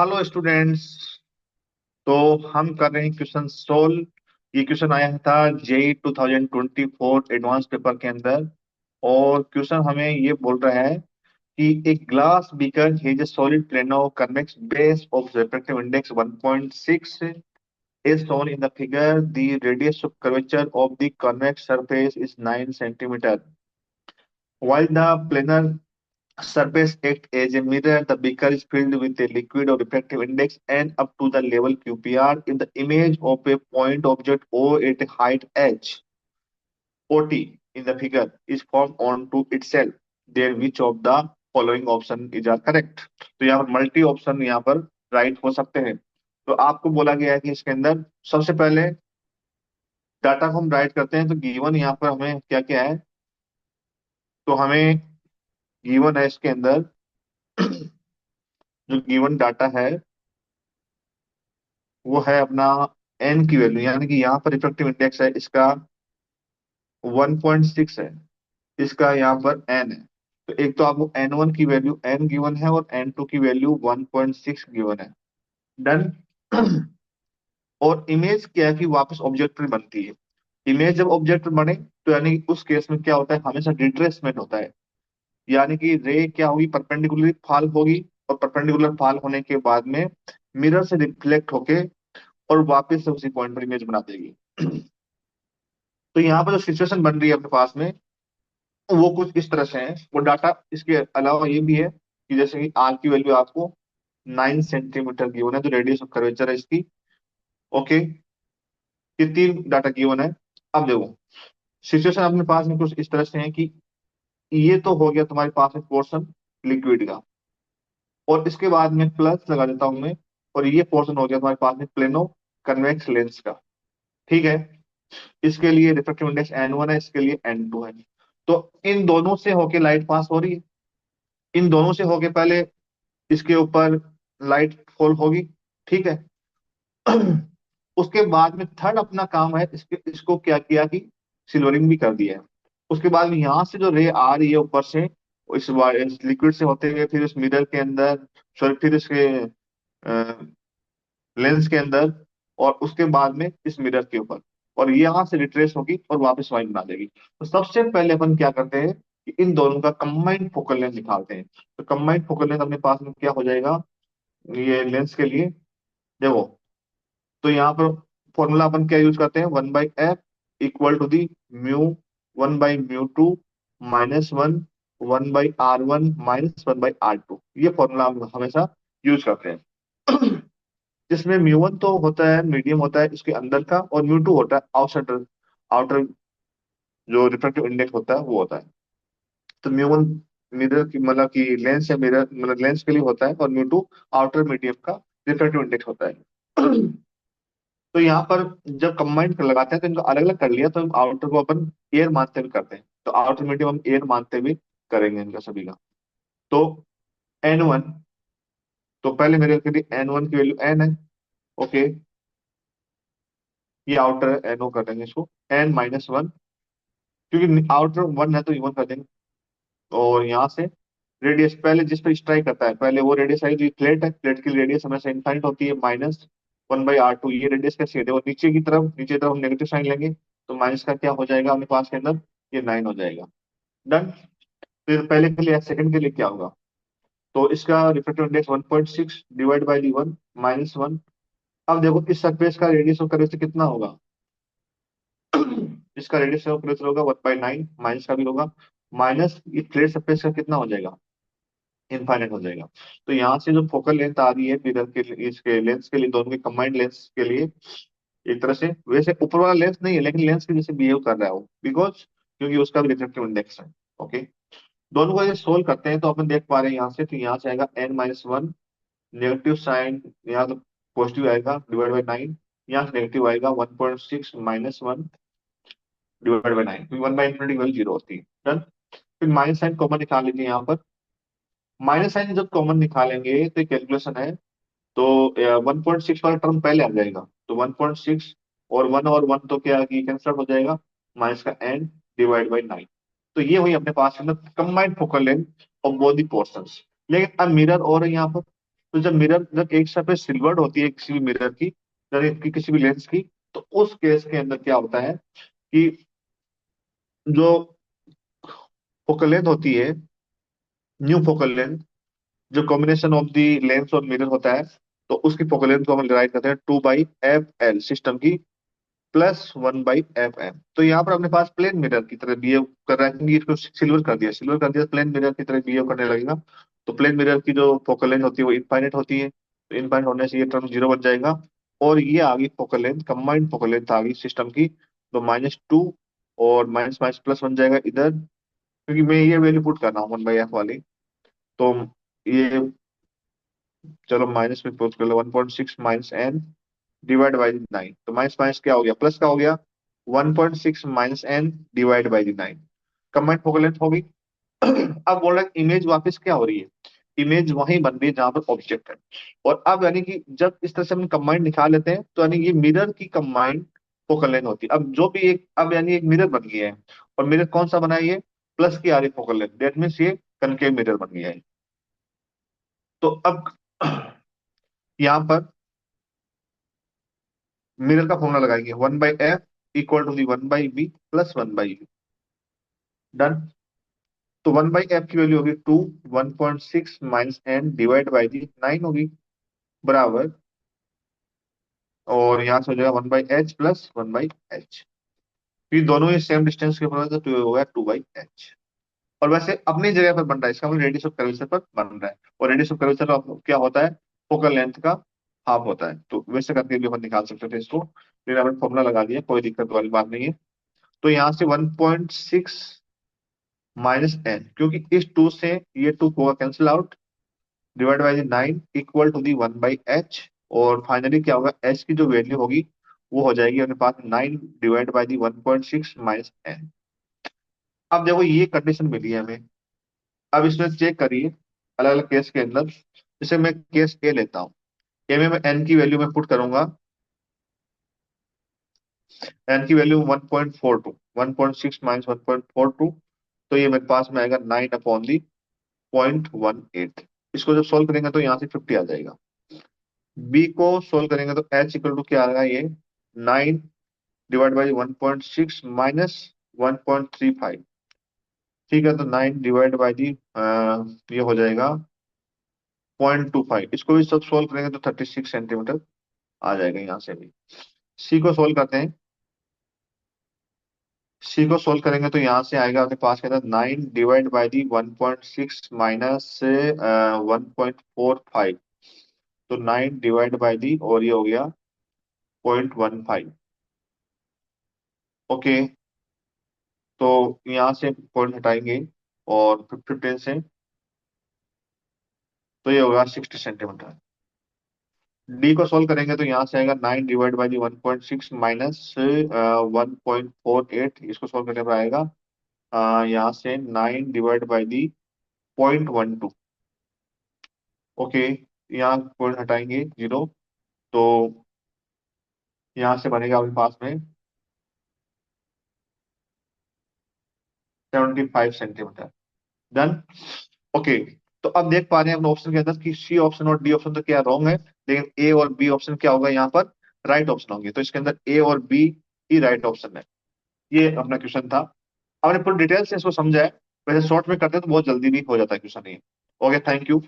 Hello students. तो हम कर रहे हैं क्वेश्चन सोल्व। ये क्वेश्चन आया था जेई 2024 एडवांस पेपर के अंदर। और क्वेश्चन हमें ये बोल रहा है कि एक glass beaker has a solid plano convex base of refractive index 1.6 is shown in the figure. The radius of curvature of the convex surface is 9 centimeter, while the planar surface act as a mirror. The beaker is filled with a liquid of refractive index n up to the level QPR. In the image of a point object O at a height h, OT in the figure is formed onto itself. There which of the following option is are correct? तो यहाँ पर multi option यहाँ पर right हो सकते हैं। तो आपको बोला गया है कि इसके अंदर सबसे पहले डाटा को हम राइट करते हैं। तो गिवन यहाँ पर हमें क्या क्या है। तो हमें गिवन है इसके अंदर जो गिवन डाटा है वो है अपना एन की वैल्यू, यानी कि यहाँ पर रिफ्रैक्टिव इंडेक्स है इसका 1.6 है। इसका यहाँ पर एन है। तो एक तो आपको एन वन की वैल्यू एन गिवन है और एन टू की वैल्यू 1.6 गिवन है। डन। और इमेज क्या है कि वापस ऑब्जेक्ट बनती है। इमेज जब ऑब्जेक्ट बने तो यानी कि उस केस में क्या होता है, हमेशा डिट्रेसमेंट होता है। यानी कि रे क्या होगी, परपेंडिकुलर फॉल होगी। और परपेंडिकुलर फॉल होने के बाद में मिरर से रिफ्लेक्ट होके और वापस से उसी पॉइंट पर इमेज बना देगी। तो यहाँ पर जो सिचुएशन बन रही है अपने पास में वो कुछ इस तरह से है। वो डाटा इसके अलावा ये भी है कि जैसे कि आर की वैल्यू आपको 9 सेंटीमीटर गिवन है, जो रेडियस ऑफ कर्वेचर है इसकी। ओके, ये तीन डाटा गिवन है। अब देखो सिचुएशन अपने पास में कुछ इस तरह से है कि ये तो हो गया तुम्हारे पास में पोर्शन लिक्विड का, और इसके बाद में प्लस लगा देता हूं मैं। और ये पोर्शन हो गया तुम्हारे पास में प्लेनो कन्वेक्स लेंस का। ठीक है। इसके लिए रिफ्रैक्टिव इंडेक्स एन वन है, इसके लिए एन टू है। तो इन दोनों से होके लाइट पास हो रही है। इन दोनों से होके पहले इसके ऊपर लाइट फॉल होगी। ठीक है। उसके बाद में थर्ड अपना काम है, इसको क्या किया कि सिल्वरिंग भी कर दिया है। उसके बाद में यहाँ से जो रे आ रही है ऊपर से, इस लिक्विड से होते हुए फिर इस मिरर के अंदर, सॉरी फिर इसके लेंस के अंदर, और उसके बाद में इस मिरर के ऊपर, और ये यहाँ से रिट्रेस होगी और वापस वाइन बना देगी। तो सबसे पहले अपन क्या करते हैं कि इन दोनों का कंबाइंड फोकल लेंथ निकालते हैं। तो कंबाइंड फोकल लेंथ अपने पास में क्या हो जाएगा, ये लेंस के लिए देखो। तो यहाँ पर फॉर्मूला अपन क्या यूज करते हैं, 1/f equal to the mu 1/μ2 -1 1/r1 -1/r2। ये फॉर्मूला हम हमेशा यूज करते हैं। जिसमें म्यू वन तो होता है मीडियम होता है इसके अंदर का, और म्यू टू होता है आउटसाइडर, आउटर जो रिफ्रैक्टिव इंडेक्स होता है वो होता है। तो म्यू वन मिरर की मतलब कि लेंस या मिरर मतलब लेंस के लिए होता है, और म्यू टू आउटर मीडियम का रिफ्रैक्टिव इंडेक्स होता है। तो यहाँ पर जब कंबाइंड कर लगाते हैं तो इनको अलग अलग कर लिया, तो आउटर को अपन एयर मानते हुए करते हैं। तो आउटर मीडियम हम एयर मानते हुए करेंगे इनका सभी का। तो एन वन, तो पहले मेरे के लिए एन वन की वैल्यू एन है। ओके, ये आउटर है, एन ओ कर देंगे इसको n-1, क्योंकि आउटर वन है तो इवन कर देंगे। और यहाँ से रेडियस पहले जिस पर स्ट्राइक करता है पहले वो रेडियस आई, तो ये प्लेट है, प्लेट की रेडियस हमेशा इनफाइनाइट होती है, -1/r2। ये रेडियस कैसी है, और नीचे की तरफ हम नेगेटिव साइन लेंगे। तो माइनस का क्या हो जाएगा अपने पास के अंदर, ये 9 हो जाएगा। डन। फिर पहले के लिए सेकंड के लिए क्या होगा, तो इसका refractive index 1.6 divide by the one -1। अब देखो इस सरफेस का रेडियस ऑफ कर्वेचर कितना होगा। इसका रेडियस ऑफ कर्वेचर होगा 1/9, माइनस का भी होगा। माइनस ये फ्लैट सरफेस का कितना हो जाएगा, इनफाइनाइट हो जाएगा। तो यहाँ से जो फोकल लेंथ आ रही है मिरर के इसके लेंस के लिए, दोनों के कंबाइंड लेंस के लिए, एक तरह से वैसे ऊपर वाला लेंस नहीं है लेकिन लेंस के जैसे बिहेव कर रहा है वो, बिकॉज क्योंकि उसका भी रिफ्रैक्टिव इंडेक्स है। ओके, दोनों को सोल्व करते हैं तो अपन देख पा रहे हैं यहाँ से, तो यहाँ से आएगा n-1, नेगेटिव साइन यहाँ तो पॉजिटिव आएगा डिवाइड बाई 9, यहाँ से नेगेटिव आएगा 1.6 -1 डिवाइड बाई 9, क्योंकि 1/∞ वैल्यू 0 होती है। डन। फिर माइनस साइन कॉमन निकाल लीजिए यहाँ पर। माइनस साइन जब कॉमन निकालेंगे तो कैलकुलेशन है, तो 1.6 वाला टर्म पहले आ जाएगा। तो 1.6 और वन तो क्या कैंसल हो जाएगा, माइनस का n डिवाइड बाई 9। तो ये हुई अपने पास combined focal length of both the portions. लेकिन अब मिरर और है यहाँ पर, तो जब मिरर, जब एक सरफेस सिल्वर्ड होती है किसी भी मिरर की, किसी भी लेंस की, तो उस केस के अंदर क्या होता है कि जो फोकल लेंथ होती है, न्यू फोकल लेंथ, जो कॉम्बिनेशन ऑफ दी लेंस और मिरर होता है, तो उसकी फोकल लेंथ को हम डिराइव करते हैं 2/f(l) सिस्टम की, +1/f(m). तो यहाँ पर अपने पास प्लेन मिरर की तरह बिहेव कर रहा है, क्योंकि इसको सिल्वर कर दिया, सिल्वर कर दिया, प्लेन मिरर की तरह बिहेव करने लगेगा। तो प्लेन मिरर की जो फोकल लेंथ होती है वो इनफाइनाइट होती है, तो इनफाइनाइट होने से ये टर्म जीरो बन जाएगा। और ये आ गई focal length, combined focal length आ गई सिस्टम की, तो -2, और माइनस माइनस प्लस बन जाएगा इधर, क्योंकि मैं ये वैल्यू पुट कर रहा हूँ 1/f वाली। तो ये, चलो माइनस में पुट कर लो, 1.6 माइनस एन डिवाइड बाई 9, तो माइनस माइनस क्या हो गया, प्लस का हो गया, 1.6 minus n divide by 9, combined focal length होगी। अब बोल रहे हैं इमेज वापस क्या हो रही है, इमेज वहीं बन रही है जहां पर ऑब्जेक्ट है। और अब यानी कि जब इस तरह से हम कंबाइंड निकाल लेते हैं, तो यानी ये मिरर की कंबाइंड फोकल लेंथ होती है। अब जो भी एक, अब यानी एक मिरर बन गया है, और मिरर कौन सा बना है, ये प्लस की आ रही फोकल लेंथ, दैट मीन्स ये कनकेव मिरर बन गया है। तो अब यहाँ पर मिरर का फॉर्मूला लगाएंगे, 1/f equal to the 1/b plus 1/u। Done. तो 1/f की वैल्यू होगी 2, 1.6 minus n divide by the 9 होगी, बराबर, और यहाँ से हो जाएगा 1/h प्लस 1/h। ये दोनों ही सेम डिस्टेंस के ऊपर है, तो ये हो गया 2/h। और वैसे अपनी जगह पर बन रहा है, इसका मतलब रेडियस ऑफ कर्वेचर पर बन रहा है, और रेडियस ऑफ कर्वेचर क्या होता है, फोकल लेंथ का हाफ होता है। तो वैसे करके भी अपन निकाल सकते थे इसको, लेकिन हमने फॉर्मूला लगा दिया, कोई दिक्कत वाली बात नहीं है। तो यहाँ से 1.6 माइनस एन, क्योंकि इस 2 से ये 2 होगा cancel out, divide by 9 equal to the 1/h। और फाइनली क्या होगा, h की जो वैल्यू होगी वो हो जाएगी अपने पास 9 divide by the 1.6 minus n. अब देखो ये कंडीशन मिली है हमें, अब इसमें चेक करिए अलग अलग केस के अंदर। जैसे मैं केस ए लेता हूँ, ए में मैं एन की वैल्यू में पुट करूंगा, एन की वैल्यू 1.42, 1.6 माइनस 1.42, तो ये मेरे पास में आएगा 9/0.18। इसको जब सोल्व करेंगे तो यहाँ से 50 आ जाएगा। बी को सोल्व करेंगे तो एच इक्वल टू क्या आएगा, ये 9 डिवाइड बाई 1.6 माइनस 1.35। ठीक है, तो 9 डिवाइड बाई दी ये हो जाएगा 0.25। इसको भी सब सोल्व करेंगे तो 36 सेंटीमीटर आ जाएगा यहाँ से भी। सी को सोल्व करते हैं, सी को सोल्व करेंगे तो यहाँ से आएगा अपने पास के अंदर 9 डिवाइड बाई दी 1.6 माइनस 1.45, तो 9 डिवाइड बाई दी, और ये हो गया 0.15। ओके, तो यहाँ से पॉइंट हटाएंगे, और 15 से, तो ये होगा 60 सेंटीमीटर। डी को सोल्व करेंगे तो यहाँ से आएगा 9 डिवाइड बाई दी 1.6 माइनस 1.48, इसको सोल्व करने पर आएगा यहाँ से 9 डिवाइड बाई दी 0.12। ओके, यहाँ पॉइंट हटाएंगे 0, तो यहाँ से बनेगा अपने पास में 75 सेंटीमीटर। डन। ओके, तो अब देख पा रहे हैं अपने ऑप्शन के अंदर कि सी ऑप्शन और डी ऑप्शन तो क्या रॉन्ग है, लेकिन ए और बी ऑप्शन क्या होगा यहाँ पर, राइट ऑप्शन होंगे। तो इसके अंदर ए और बी ही राइट ऑप्शन है। ये अपना क्वेश्चन था। हमने पूरी डिटेल से इसको समझा है। वैसे शॉर्ट में करते हैं तो बहुत जल्दी भी हो जाता है क्वेश्चन ये। Okay, thank you.